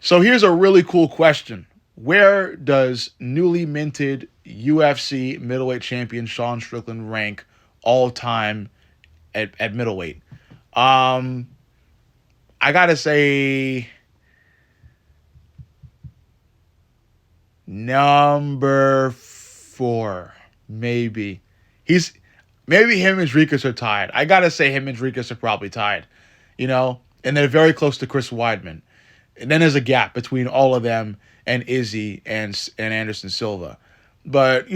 So here's a really cool question. Where does newly minted UFC middleweight champion Sean Strickland rank all time at middleweight? Um, I gotta say number four, maybe. He's maybe him and Dricus are tied. I gotta say him and Dricus are probably tied, and they're very close to Chris Weidman. And then there's a gap between all of them and Izzy and Anderson Silva. But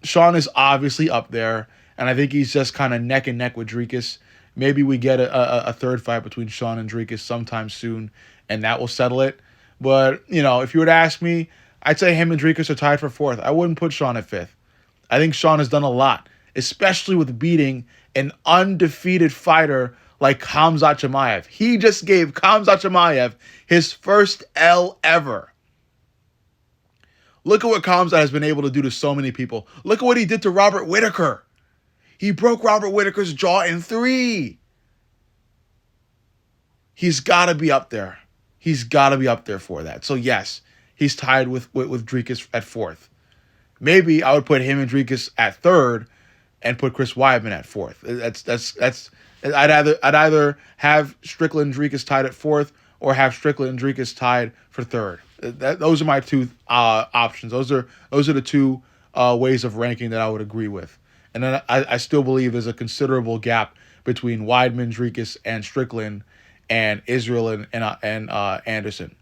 Sean is obviously up there, and I think he's just kind of neck and neck with Dricus. Maybe we get a third fight between Sean and Dricus sometime soon, and that will settle it. But if you were to ask me, I'd say him and Dricus are tied for fourth. I wouldn't put Sean at fifth. I think Sean has done a lot, especially with beating an undefeated fighter like Khamzat Chimaev. He just gave Khamzat Chimaev his first L ever. Look at what Khamzat has been able to do to so many people. Look at what he did to Robert Whittaker. He broke Robert Whittaker's jaw in three. He's got to be up there. He's got to be up there for that. So yes, he's tied with Dricus at fourth. Maybe I would put him and Dricus at third, and put Chris Weidman at fourth. That's. I'd either have Strickland and Dricus tied at fourth, or have Strickland and Dricus tied for third. Those are my two options. Those are the two ways of ranking that I would agree with. And then I still believe there's a considerable gap between Weidman, Dricus, and Strickland, and Israel and Anderson,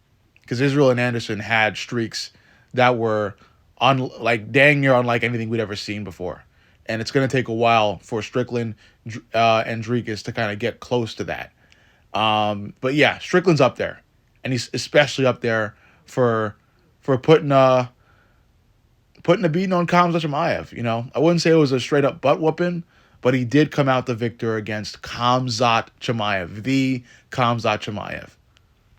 because Israel and Anderson had streaks that were like dang near unlike anything we'd ever seen before. And it's going to take a while for Strickland and Dricus to kind of get close to that. But yeah, Strickland's up there, and he's especially up there for putting a beating on Khamzat Chimaev. I wouldn't say it was a straight up butt whooping, but he did come out the victor against Khamzat Chimaev, the Khamzat Chimaev.